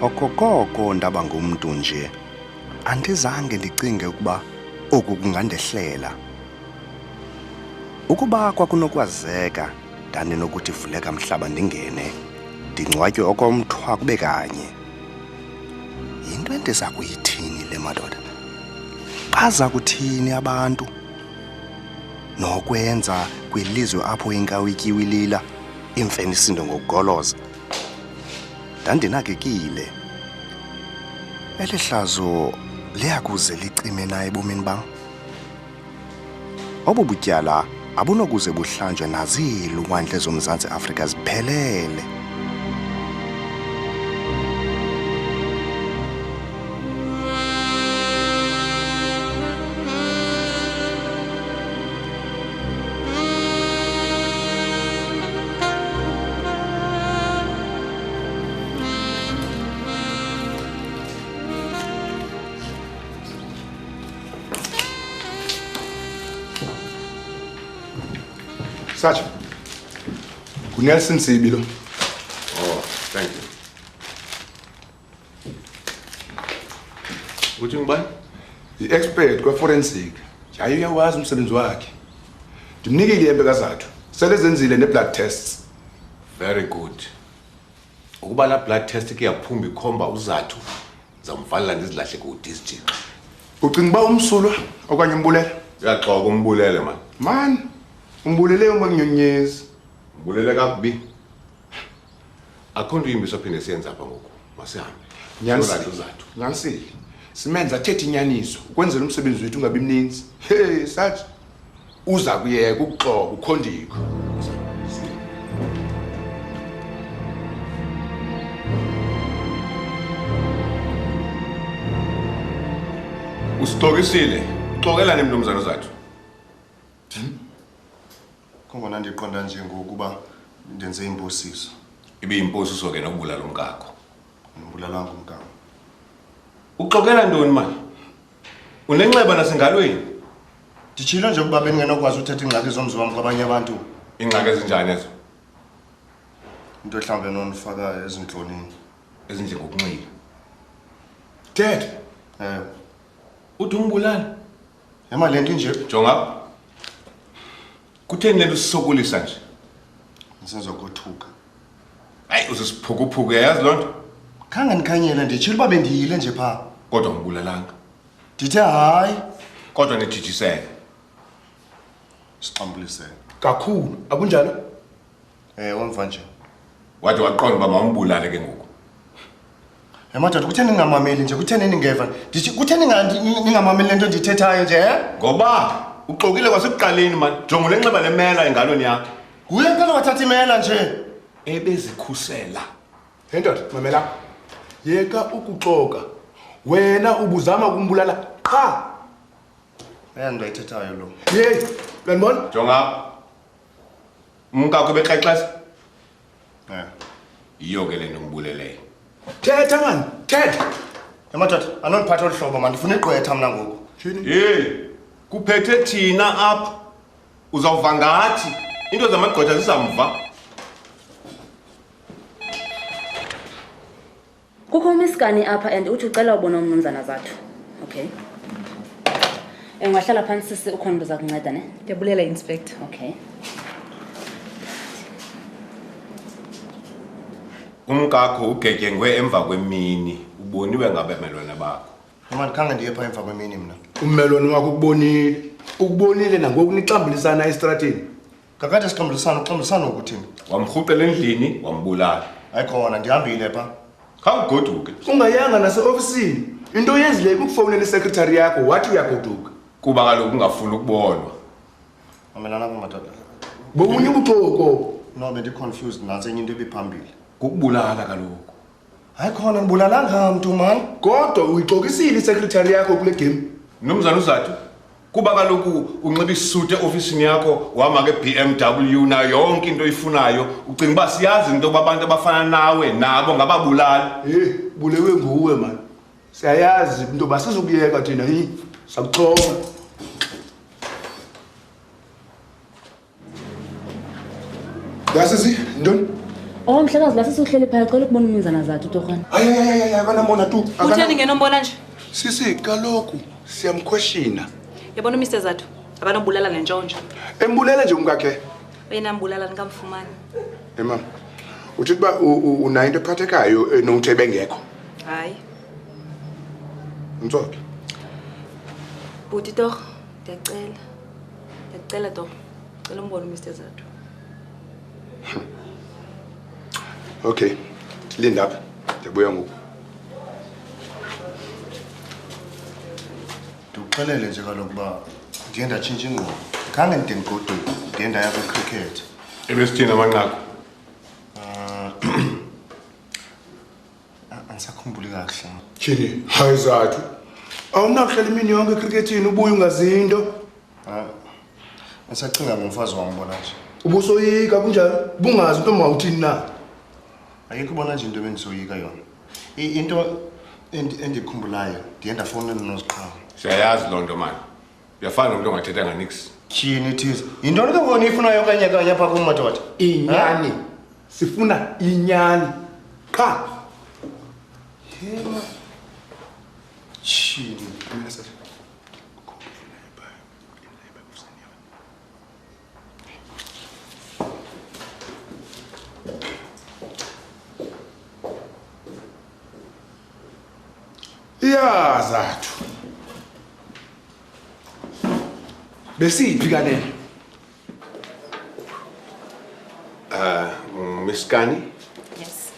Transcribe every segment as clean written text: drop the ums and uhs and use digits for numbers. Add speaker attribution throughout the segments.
Speaker 1: okokoko ndaba ngumuntu nje andizange ndicinge ukuba oku kungandehlela. Ukuba kwakunokwazeka ndandinokuthi vuleka mhlaba ndingene ndingcwatywe okomthwa kube kanye. Yinto endiza kuyithini le madoda? Baza kuthini abantu nokwenza kwilizwe apho inkawu ityiwilila imfene isindo ngokugoloza? Ndandinakekile. Eli hlazo liyakuze licime naye ebomini bam. Obu butyala abunokuze buhlanjwe naziilwandle zoMzantsi Afrika ziphelele.
Speaker 2: Sacha, Nelson Sibilo.
Speaker 3: Oh, thank you. Uthi ngibani?
Speaker 2: I-expert kwa-forensic. Yaye uyawazi umsebenzi wakhe. Ndimnikile impeka zathu. Sele zenzile ne-blood tests.
Speaker 3: Very good. Ukuba la blood test ke yaphuma ikhomba uzathu zamvalela ndizilahle ku district.
Speaker 2: Ucinga uba umsulwa okanye umbulela?
Speaker 3: Siyaxoka umbulele man.
Speaker 2: Man, umbulele uManyonyezi.
Speaker 3: Umbulele kakubi. Akho nto imbi sophinde siyenza apha ngoku. Masihambe.
Speaker 2: Nyanisile. Simenza athethe inyaniso ukwenzela umsebenzi wethu ungabi mninzi. Hey, Sacha. Uza kuyeka ukuxoka ukhondiko.
Speaker 3: Usixokisile. Uxokelane mnumzana uzathu.
Speaker 1: Kungona ndiqonda nje ngokuba ndenze imposiso.
Speaker 3: Ibe imposiso ke nokubulala umkakho.
Speaker 1: Ngibulalanga umkakho.
Speaker 3: Uxokela ntoni manje? Unenxeba nasengalweni?
Speaker 1: Nditshilo nje ukuba bengenokwazi uthetha ingxaki zomzi wam kwabanye abantu.
Speaker 3: Ingxaki ezinjani ezo?
Speaker 1: Into mhlawumbe nonifaka ezintlonini.
Speaker 3: Ezinjengokunxila.
Speaker 2: Dad.
Speaker 3: Uthi umbulala?
Speaker 1: Ema le nto nje.
Speaker 3: Jonga. Kutheni le nto sisokulisa nje?
Speaker 1: Ngisizokothuka.
Speaker 3: Hayi uzisiphukuphuke yazi loo nto?
Speaker 1: Khange ndikhanyele nditshilo uba bendiyile nje phaa.
Speaker 3: Kodwa umbulalanga.
Speaker 1: Ndithe hayi.
Speaker 3: Kodwa nijijisele.
Speaker 1: Sixambulisele.
Speaker 2: Kakhulu, akunjalo?
Speaker 1: Wamva nje.
Speaker 3: Wathi waqonda uba mawumbulale ke ngoku.
Speaker 1: Madoda kutheni ningamameli nje? Kutheni ningeva? Kutheni ningamameli le nto ndithethayo nje?
Speaker 3: Ngoba uxokile kwasekuqaleni man. Jonga lenxeba lemela engalweni yakho.
Speaker 1: Nguye impela wathatha imela nje.
Speaker 3: Ebezikhusela.
Speaker 2: Hendoda, mamela. Yeka ukuxoka. Wena ubuzama ukumbulala qha.
Speaker 1: Nto ayithethayo lo.
Speaker 2: Hey, uyabona?
Speaker 3: Jonga. Umkakho bexexesa. Iyo ke le nto ngibuleleyo.
Speaker 2: Thetha man, thetha.
Speaker 1: Madoda, anondiphatha olu hlobo man, ndifuna igqwetha mna ngoku.
Speaker 3: Hey, kuphethe thina apha. Uzawuva ngathi into zamagqwetha zizamva.
Speaker 4: Kukho umiskani apha and uthi ucela ubona umnumzana zathu. Okay. Engahlala phansi sisi ukhona uza kunceda ne?
Speaker 5: Ndiyabulela inspector.
Speaker 4: Okay.
Speaker 3: Umkakho ugetyengwe emva kwemini. Uboniwe ngabemelwane bakho.
Speaker 1: Manje khange ndiye phaa emva kwemini mna.
Speaker 2: Ummelwane wakho ukubonile. Ukubonile nangoku nixambulisana estrateni.
Speaker 1: Kakade sixambulisana ukuthini?
Speaker 3: Wamrhuqela endlini, wambulala.
Speaker 1: Ayikhona ndihambile phaa.
Speaker 3: Khawugoduke.
Speaker 2: Ungayanga nase-ofisini. Into yenzile ukufowunela isecretary yakho wathi uyagoduka.
Speaker 3: Kuba kaloku ungafuni ukubonwa.
Speaker 1: Mamelana apha madoda.
Speaker 2: Bobunye ubuxoko.
Speaker 1: No, bendi-confused nantsi enye into ebiphambilli.
Speaker 3: Kukubulala kaloku.
Speaker 1: Hayikhona ndibulalanga mntu man.
Speaker 2: Kodwa uyixokisile isecretary yakho kule game.
Speaker 3: Mnumzana uzathu. Kuba kaloku unxiba isute ofisini yakho wama ke BMW na yonke into oyifunayo ucinga uba siyazi into abantu abafana nawe nabo ngababulali.
Speaker 2: Bulewe nguwe man. Siyayazi into basizokuyeka thina sakuxoka. Yasisi, ntoni?
Speaker 4: Oh mhlekazi la sisuhlele phaya cela ukubona umnumzana zakhe uTorhwana.
Speaker 2: Hayi akanambona tu.
Speaker 5: Utheni ngenombona nje?
Speaker 2: Sisi kaloku siyamquestion.
Speaker 5: Yabona uMr Zathu, abanombulala nentshontsho.
Speaker 2: Embulela nje umkakhe.
Speaker 5: Wena mbulala nikamfumani.
Speaker 2: Mama. Uthi kuba una into ephathekayo nokuthi bengekho.
Speaker 5: Hayi.
Speaker 2: Ngizokho.
Speaker 5: Buti doch, ndiyacela doch. Cela umbone uMr Zathu.
Speaker 2: Okay. Linda apha. Ndiyabuya ngoku.
Speaker 1: Ndikuxelele nje kaloku uba ndiye ndatshintsha ingqondo. Khange ndide ndigoduke, ndiye ndaya kwicricket.
Speaker 3: Ebesithina amanqaku.
Speaker 1: Angisakhumbuli kahle.
Speaker 2: Tyhini, hayi Zathu. Awunakuhlela imini yonke ecricketini ubuye ungazinto.
Speaker 1: Ngisacinga ngomfazi wami bona nje.
Speaker 2: Ubusoyika kunjani? Bungazi into mawuthini na?
Speaker 1: Ayikho ubona nje into ebengisoyika yona. Into endikhumbulayo ndiye ndafowunela noZiqhawe.
Speaker 3: Siyayazi loo nto mani. Uyafana nomuntu ongathethanga nix.
Speaker 1: Tyhini thize. Yintoni ke ngoni ifunayo kanye apha kum madoda?
Speaker 2: Inyani. Sifuna inyani. Qha. Yema.
Speaker 1: Tyhini.
Speaker 2: Ya Zathu. Besiphi kanene?
Speaker 3: Miss Kani,
Speaker 5: Yes.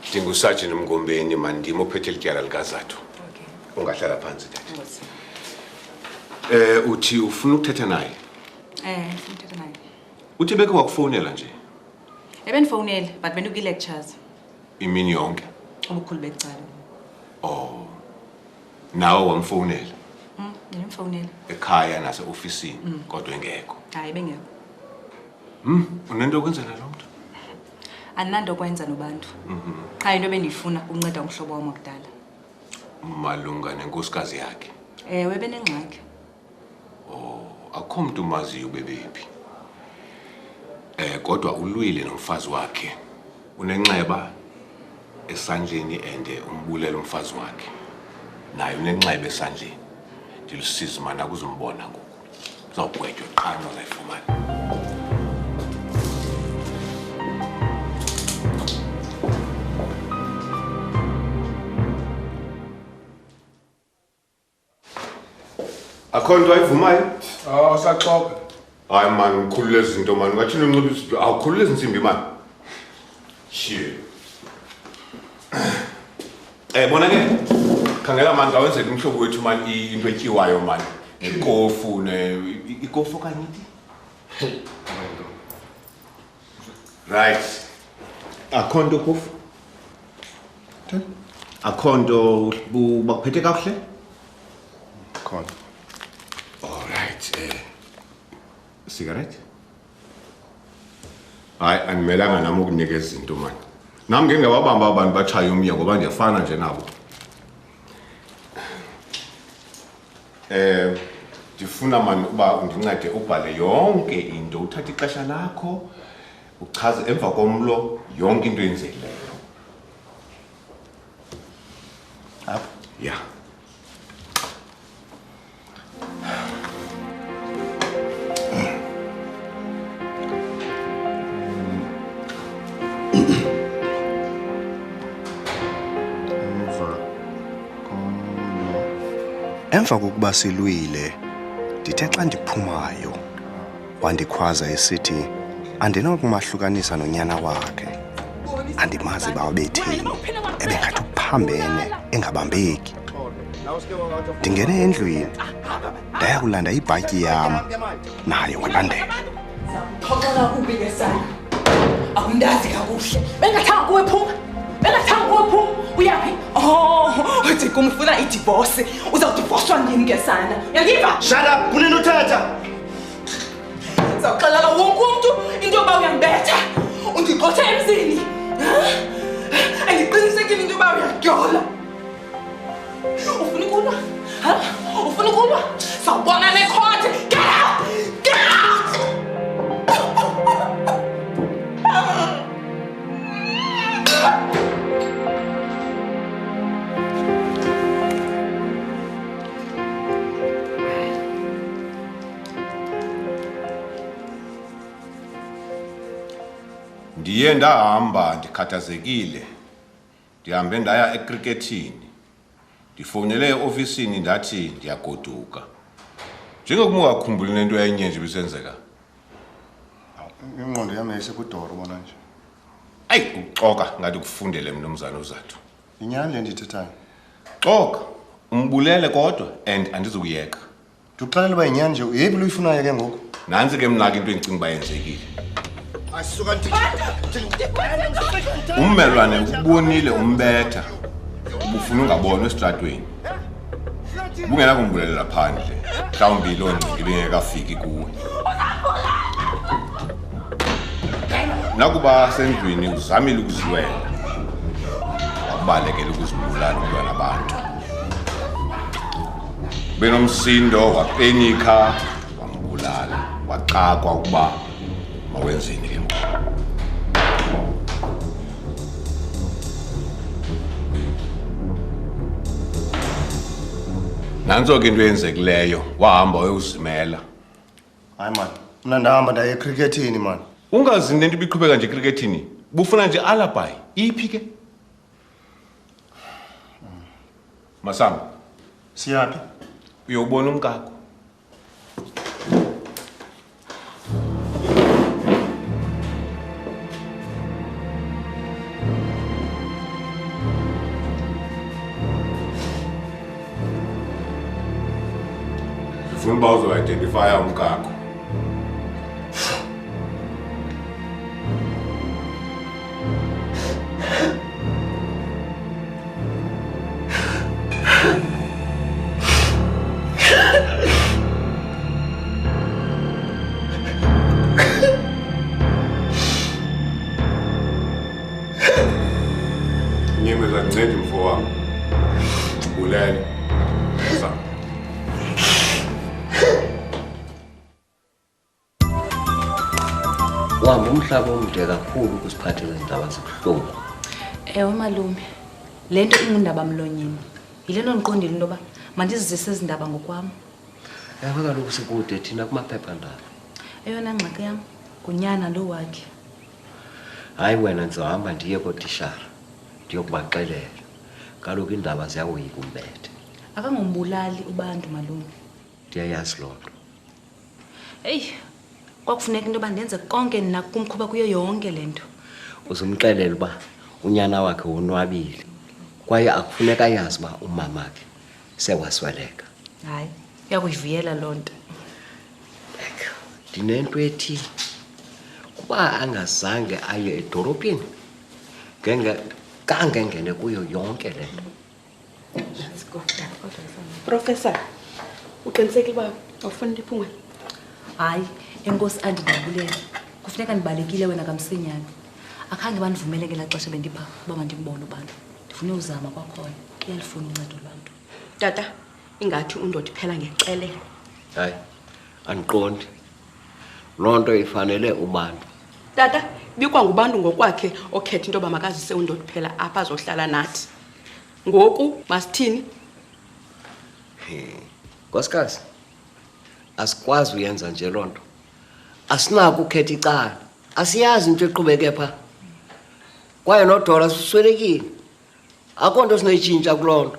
Speaker 3: ndingusajini Mgombeni mani ndim ophethe lityala likaZathu.
Speaker 5: Okay.
Speaker 3: Ungahlala phansi tata.
Speaker 5: Ngosi.
Speaker 3: Uthi ufuna ukuthetha naye.
Speaker 5: Ngithetha naye.
Speaker 3: Uthi beke wakufowunela nje
Speaker 5: Ebenifonele, but benuki-lectures.
Speaker 3: imini yonke.
Speaker 5: Ubukhulu becala.
Speaker 3: Oh. Nawe wamfowunela
Speaker 5: Ngimfonele.
Speaker 3: ekhaya nase-ofisini kodwa engekho.
Speaker 5: Hayi bengekho.
Speaker 3: Unento yokwenza nalo mntu?
Speaker 5: Andinanto kwenza nobantu. Qha into bendiyifuna ukunceda umhlobo wam wakudala.
Speaker 3: Malunga nenkosikazi yakhe.
Speaker 5: Ewe benengxaki.
Speaker 3: Akho mntu umaziyo bebephi. Kodwa ulwile nomfazi wakhe. Unenxeba esandleni ende umbulela umfazi wakhe. Naye unenxeba esandleni. Ndilusizi mana kuzombona ngoku. Uzawugwetywa qha uzayifumana. Akho nto ayivumayo?
Speaker 2: Saxoka.
Speaker 3: Hayi man, ngikhulule izinto man. Ngathini unxiba izinto? Awukhulule izinsimbi man. Shit. Bona ke khangela man ngawenzela umhlobo wethu man into etyiwayo man. Ikofu ikofu kanyithi. Right. Akho nto kofu. Akho nto bakuphethe kakuhle?
Speaker 1: Khona.
Speaker 3: All right. Cigarette? Hayi animelanga nami ukunikeza izinto man. Nami ngeke ngawabamba abantu bachaya umya ngoba ndiyafana nje nabo. Ndifuna man uba undincede ubhale yonke into, uthathe ixesha lakho, uchaze emva komlo yonke into enzekileyo.
Speaker 1: Apha.
Speaker 3: Yeah.
Speaker 6: Emva kokuba silwile ndithe xa ndiphumayo wandikhwaza esithi andinokumahlukanisa nonyana wakhe andimazi bawabetheni ebengathi ukuphambene engabambeki ndingene endlwini ndaya kulanda ibhatyi yam nayo walandela
Speaker 7: Xoxela kubi ke sana. Akundazi kakuhle. Bengathanga kuwe phuma. Bengathanga kuwe phuma. Uyaphi? Uthi kumfuna idivorce. Uzawudivorcewa ndim ke sana. Uyangiva?
Speaker 1: Shut up, kunini uthetha?
Speaker 7: Zawuxelela wonke umuntu into yoba uyambetha. Undigxothe emzini. Andiqinisekile into yoba uyadyola. Ufuna ukulwa? Ufuna ukulwa? Sawubona nekhothi. Get out! Get out!
Speaker 3: Ndiye ndahamba ndikhathazekile. Ndihambe ndaya ecricketini. Ndifonele eofisini ndathi ndiyagoduka. Njengokuba ungakhumbuli nento yayinye nje bisenzeka.
Speaker 1: Ingqondo yami yayisekudoro bona nje.
Speaker 3: Ayi uxoka ngathi kufundele mnumzana uZathu.
Speaker 1: Inyani le ndithethayo.
Speaker 3: Xoka, umbulele kodwa and andizokuyeka.
Speaker 1: Ndikuxelela uba inyani nje yeyiphi uyifunayo ke ngoku?
Speaker 3: Nansi ke mna ke into engicinga uba yenzekile.
Speaker 1: Asuka
Speaker 3: Ummelwane ukubonile umbetha. Ubufuna ungabonwa esitratweni. Ubungena kumbulelela phandle. Mhlawumbi lo ngcikile engekafiki kuwe. Nakuba sendlwini uzamile ukuzilwela. Wabalekela ukuzibulala umntwana abantu. Benomsindo wapenika wambulala. Waxakwa ukuba mawenzeni ke ngoku. Nanso ke into yenzekileyo wahamba uyozimela.
Speaker 1: Hayi man, mina ndahamba ndaye ecricketini man.
Speaker 3: Ungazi nento ibiqhubeka nje ecricketini. Bufuna nje alibi. Iphi ke? Masamba,
Speaker 1: Siyaphi?
Speaker 3: uyobona umkakho. Ufuna uba uzo-identifya umkakho. Nyemeza ncede mfo wami. Bulele. Masamba.
Speaker 8: Wahamba umhlaba omde kakhulu ukusiphathela indaba zobuhlungu.
Speaker 5: Ewe malume, lento ingundaba mlonyeni. Yilento ndiqondile into yoba mandizizise izindaba ngokwam.
Speaker 8: Yabo kaloku sikude thina kumaphephandaba.
Speaker 5: Eyona ngxaki yam ngunyana lo wakhe.
Speaker 8: Hayi wena ndizohamba ndiye kootishara ndiyokubaxelela. Kaloku iindaba ziyawoyika umbethe.
Speaker 5: Akangombulali ubantu malume.
Speaker 8: Ndiyayazi loo nto.
Speaker 5: Eyi, kwakufuneka into yoba ndenze konke nakumkhuba kuyo yonke le nto.
Speaker 8: Uzumxelela uba unyana wakhe wonwabile. Kwaye akufuneka yazi uba umamakhe sewasweleka.
Speaker 5: Hayi, uyakuyivuyela loo nto.
Speaker 8: Ndinento ethi kuba angazange aye edolophini kangengene kuyo yonke le nto.
Speaker 7: Professor, uqinisekile uba awufuni ndiphunge?
Speaker 5: Hayi, enkosi andinabulele. Kufuneka ndibalekile wena kamsinyane. Akhange bandivumele ngelaa xesha bendipha uba mandimbone ubantu. Ndifune uzama kwakhona. Kuyalifuna uncedo lwanto.
Speaker 7: Tata, ingathi undoda iphela ngecelelo.
Speaker 8: Hayi, andiqondi. Loo nto ifanele ubantu.
Speaker 7: Tata, bikwa ngubantu ngokwakhe okhetha into yoba makazise undoda iphela apha azohlala nathi. Ngoku masithini?
Speaker 8: Nkosikazi, asikwazi uyenza nje loo nto. Asinako ukhetha icala. Asiyazi into eqhubeke pha. Kwaye noDora siswelekile. Akho nto sinoyitshintsha kuloo nto.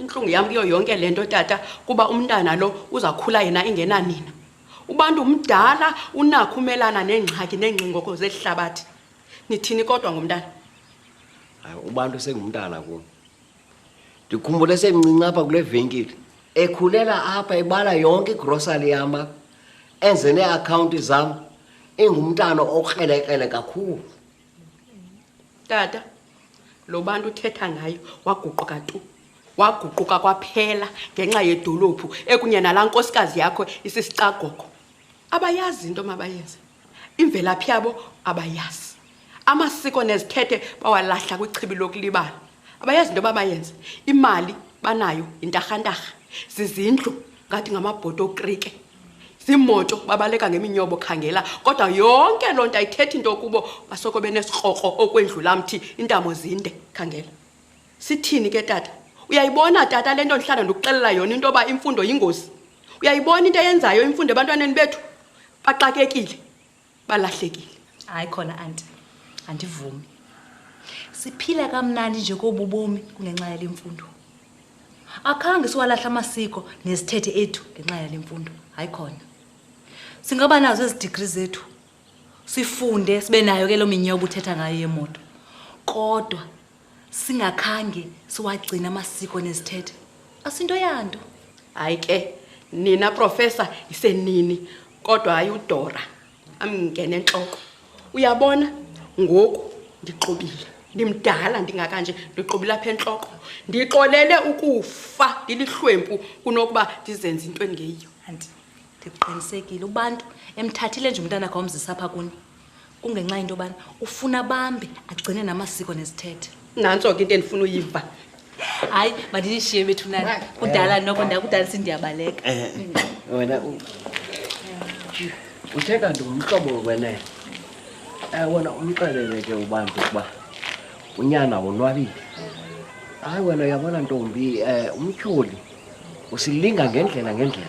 Speaker 7: Inhlungu yam kuyo yonke le nto tata kuba umntana lo uzakhula yena ingenanina. Ubantu umdala unakho umelana neengxaki neengxingoko zehlabathi. Nithini kodwa ngomntana?
Speaker 8: Hayi, ubantu sengumntana kuwo. Ndikhumbule semncinci apha kule venkile. Ekhulela apha ebala yonke igrosari yam. Enze neakhawunti zam. Ingumntana okrelekrele kakhulu.
Speaker 7: Tata, lo bantu uthetha ngayo waguquka tu. Waguquka kwaphela ngenxa yedolophu ekunye nalaa nkosikazi yakho isisicagogo. Abayazi into mabayenze. Imvelaphi yabo abayazi. Amasiko nezithethe bawalahla kwichibi lokulibala. Abayazi into babayenze. Imali banayo intarhantarha. Zizindlu ngathi ngamabhoto okrike. Zimoto babaleka ngeminyobo khangela kodwa yonke loo nto ayithethi into kubo basoko benesirhorho okwendlula mthi intamo zinde khangela. Sithini ke tata? Uyayibona tata lento ndihlala ndikuxelela yona into yoba imfundo yingozi. Uyayibona into eyenzayo imfundo ebantwaneni bethu? Baxakekile, balahlekile.
Speaker 5: Hayi khona anti. andivumi. Siphila kamnandi nje kobubomi kungenxa yale mfundo. Akhange siwalahla amasiko nezithethe ethu ngenxa yale mfundo. Hayi khona. Singaba nazo ezi degrees zethu. Sifunde sibe nayo ke lo minyobo uthetha ngayo yemoto. Kodwa singakhange siwagcina amasiko nezithethe. Asinto yanto.
Speaker 9: Hayi ke nina professor isenini kodwa hayi uDora amngene enhloko. Uyabona ngoku ndiqobile. Ndimdala ndingakanje ndiqobile apha enhloko. Ndiqolele ukufa ndilihlwempu kunokuba ndizenze into engeyiyo.
Speaker 5: Anti ndiqinisekile ubantu emthathile nje umntana akho omzisa apha kuni. Kungenxa into bani ufuna bambe agcine namasiko nezithethe.
Speaker 9: Nantso ke into endifuna uyiva.
Speaker 5: Hayi mandishiye bethu nani. Kudala noko ndakudala sindiyabaleka.
Speaker 8: Wena utheka ngumhlobo wena. Wena umxelele ke ubantu kuba unyana wonwabile. Hayi wena uyabona ntombi umtyholi usilinga ngendlela.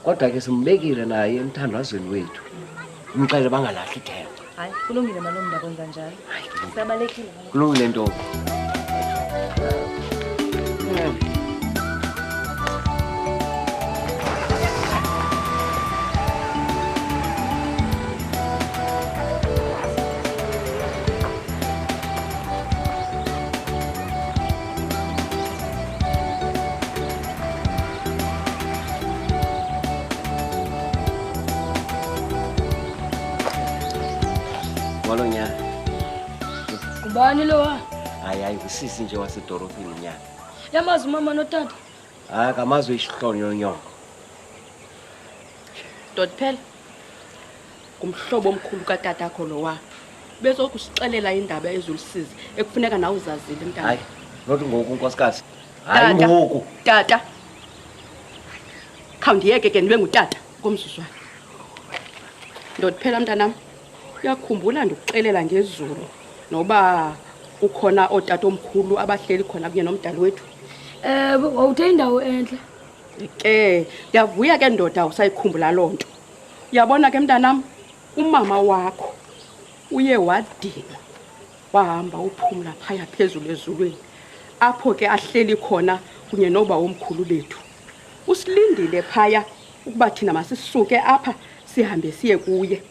Speaker 8: Kodwa ke simbekile naye emthandazweni wethu. Umxelele bangalahli ithemba.
Speaker 5: Hayi kulungile malungu ndakwenza njalo. Siyabalekile.
Speaker 8: Kulungile ntombi. Walonya.
Speaker 10: Kubani lo?
Speaker 8: Hayi usisi nje wasedorobheni nyana.
Speaker 10: Yamazi mama notata.
Speaker 8: Hayi kamazwe isihlonyo nyongo.
Speaker 9: Phela kumhlobo omkhulu katata akho lowa. Bezokusixelela indaba ezulisizi ekufuneka nawe uzazile mntana.
Speaker 8: Hayi nothi ngoku nkosikazi. Hayi ngoku.
Speaker 9: Tata. Khawundiyeke ke nibe ngutata komzuzwana. Phela mntanami. Uyakhumbula ndikuxelela ngezulu noba ukhona otata omkhulu abahleli khona kunye nomdali wethu.
Speaker 10: Wawuthe indawo enhle.
Speaker 9: Ke ndiyavuya ke ndoda usayikhumbula lonto. Uyabona ke mntanami umama wakho uye wadinga wahamba uphumla phaya phezulu ezulwini apho ke ahleli khona kunye noba omkhulu bethu. Usilindile phaya ukuba thina masisuke apha sihambe siye kuye.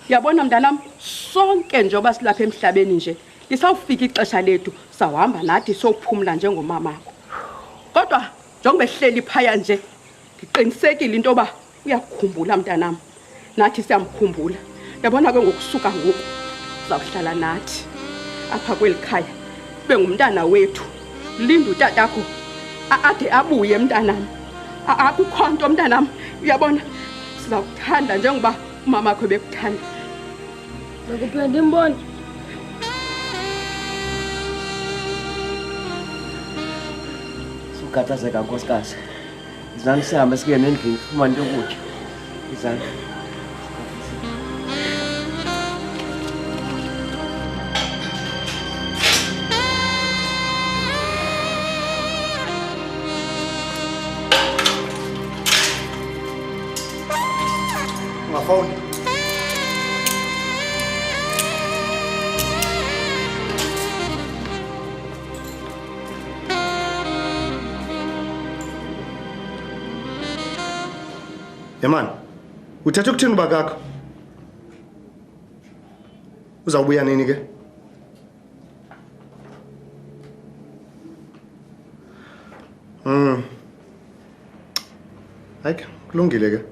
Speaker 9: Uyabona mntanami sonke njengoba silapha emhlabeni nje lisawufika ixesha lethu sawuhamba nathi sophumla njengomamakho. Kodwa njengoba ehleli phaya nje ngiqinisekile into ba uyakhumbula mntanami nathi siyamkhumbula. Uyabona ke ngokusuka ngoku uzawuhlala nathi apha kwelikhaya ube ngumntana wethu. Linda utatakho ade abuye mntanami. Akukho nto mntanami. Uyabona sizakuthanda njengoba umama wakho bekuthanda.
Speaker 10: Ngikuphenda imboni.
Speaker 8: Sukhathazeka nkosikazi. Izani sihambe siye nendlini sifumane into yokutya. Izani.
Speaker 1: Ungafoni. Yaman, uthatha ukuthini bakakho? Uzawubuya nini ke? Hayi, kulungile ke.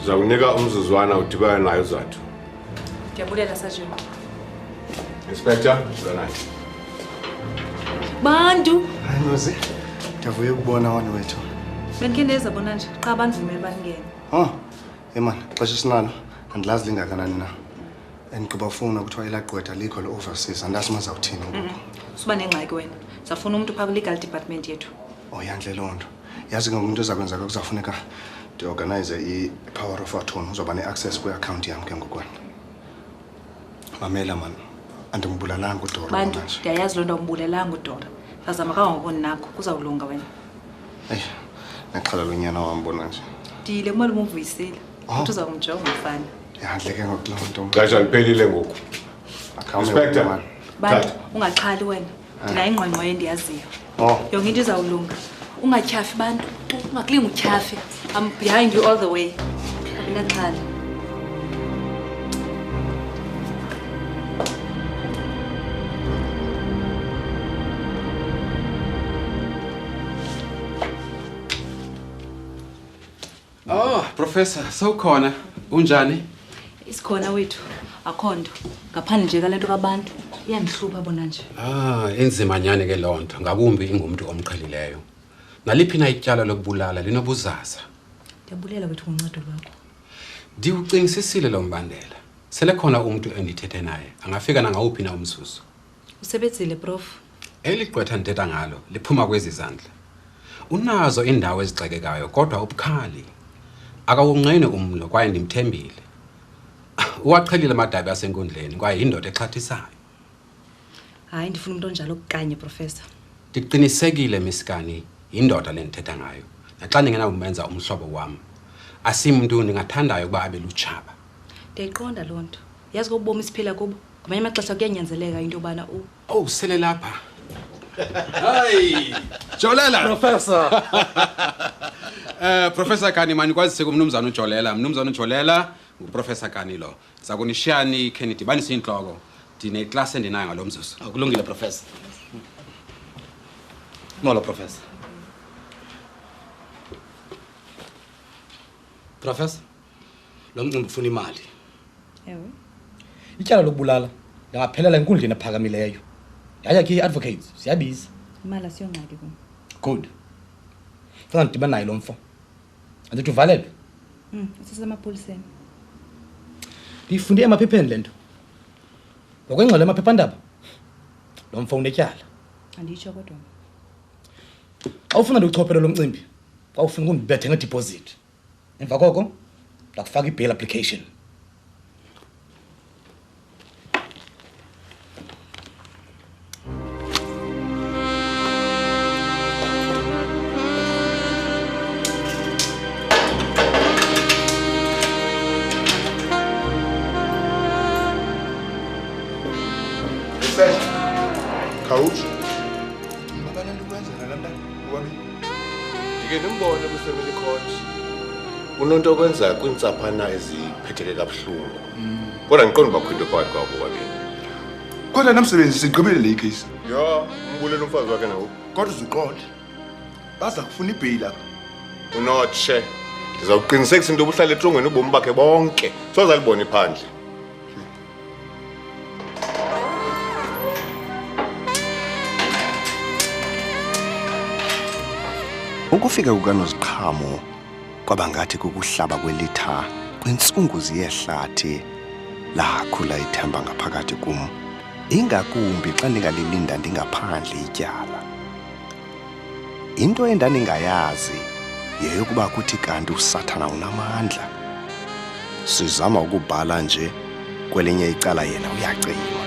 Speaker 3: Zawunika umzuzwana udibana nayo Zathu.
Speaker 5: Ndiyabulela Sajeni.
Speaker 3: Inspector, Zanathi.
Speaker 5: Bantu,
Speaker 1: Hayi Nozi, ndiyavuya ukubona wani wethu.
Speaker 5: bendingeneza bona nje xa bandivumela bangene.
Speaker 1: Yaman, xesha sinalo andilazi lingakanani na. Endigqiba ufuna kuthiwa ilagqwetha likho le-overseas andazi mazawuthini ngoku.
Speaker 5: Suba nengxaki wena. Safuna umuntu phaa kwi-legal department yethu.
Speaker 1: Yantle loo nto. Yazi ke ngoku ezakwenza kuzafuneka ndiorganize i-power of attorney uzoba ne-access kwi-account yam ke ngokwana. Mamela man, Andimbulalanga uDora
Speaker 5: bantu
Speaker 1: manje.
Speaker 5: ndiyayazi loo nto umbulelanga uDora sazama kangangokoni nakho kuzawulunga wena
Speaker 1: Nexhala lonyana wam bona nje.
Speaker 5: ndile kumele umuvuyisile futhi uza kumjonga umfana
Speaker 1: Yandleke ngokuloo nto.
Speaker 3: Xesha liphelile ngoku. Inspector.
Speaker 5: bantu ungaxhali wena ndinayo ingqongqo endiyaziyo
Speaker 1: Oh.
Speaker 5: yonke into izawulunga ungatyhafi bantu ungakulinga utyhafi I'm behind you all the way abinaxhala
Speaker 11: Oh, Professor, sawukhona. Unjani?
Speaker 5: isikhona wethu akho nto ngaphandle nje kale nto kabantu iyandihlupha bona nje
Speaker 11: Enzima nyane ke lonto, ngakumbi ingumuntu omqhelileyo. Naliphi na ityala lokubulala linobuzaza.
Speaker 5: ndiyabulela wethu ngoncedo lwakho
Speaker 11: Ndiwucingisisile lo mbandela. Sele khona umuntu endithethe naye, angafika nangawuphi na umzuzu.
Speaker 5: usebenzile prof
Speaker 11: Eli gqwetha ndithetha ngalo liphuma kwezi zandla. Unazo indawo ezixekekayo kodwa ubukhali. Akawunqeni umlo kwaye ndimthembile. Uwaqhelile amadabi asenkundleni kwaye indoda exhathisayo.
Speaker 5: hayi ndifuna umuntu onjalo kanye professor
Speaker 11: Ndiqinisekile miskani indoda lendithetha ngayo. Naxa ndingenawumenza umhlobo wam. Asimuntu ndingathandayo ukuba abe lutshaba.
Speaker 5: ndiyayiqonda loo nto yazi kokubomi siphila kubo ngamanye amaxesha kuyanyanzeleka into yobana
Speaker 11: Oh, sele lapha.
Speaker 12: Hayi,
Speaker 11: Jolela
Speaker 12: Professor.
Speaker 11: Professor Kani mani kwazise kumnumzana uJolela. Mnumzana uJolela nguProfessor Kani lo. Sakunishiyani Kennedy bani sinhloko. Dine class endinayo ngalomzuzu.
Speaker 12: Akulungile Professor. Molo Professor. Professor. Lo mcimbi ufuna imali.
Speaker 5: ewe
Speaker 12: Ityala lokubulala lingaphelela enkundleni ephakamileyo. Yaya ke advocates siyabiza.
Speaker 5: imali asiyongxaki kum
Speaker 12: Good. Funa ndibe nayo lo mfo. Andithi uvalelwe.
Speaker 5: usisemapoliseni
Speaker 12: Ndifunde emaphepheni lento. Ngokwengxelo emaphephandaba. Lo mfo unetyala.
Speaker 5: anditsho kodwa
Speaker 12: Xa ufuna ndiuchophela lo mcimbi, xa ufuna ukundibethe ngedeposit. Emva koko ndakufaka i-bail application.
Speaker 2: Coach. Ngibana ndokwenzela la mntana ngokwami.
Speaker 3: Ndike nimbone kuFamily Court. Unonto okwenza kwintsaphana eziphetheke kabuhlungu. Kodwa ngiqonda bakho into phakathi kwabo kwabini.
Speaker 2: Kodwa namsebenzi sigqibele le case.
Speaker 3: Yo, umbulela umfazi wakhe nawo.
Speaker 2: Kodwa uzuqonda. Baza kufuna ibail lapha.
Speaker 3: Unotshe. Ndizawuqinisekisa into obuhlala etrongweni ubomi bakhe bonke. Sozalibona iphandle.
Speaker 6: Ukufika kukaNoziqhamo kwabangathi kukuhlaba kwelitha kwintsunguzi yehlathi lakhula ithemba ngaphakathi kum, ingakumbi xa ndingalilinda ndingaphandle ityala. Into endandingayazi yeyokuba kuthi kanti uSathana unamandla. Sizama ukubhala nje, kwelinye icala yena uyacima.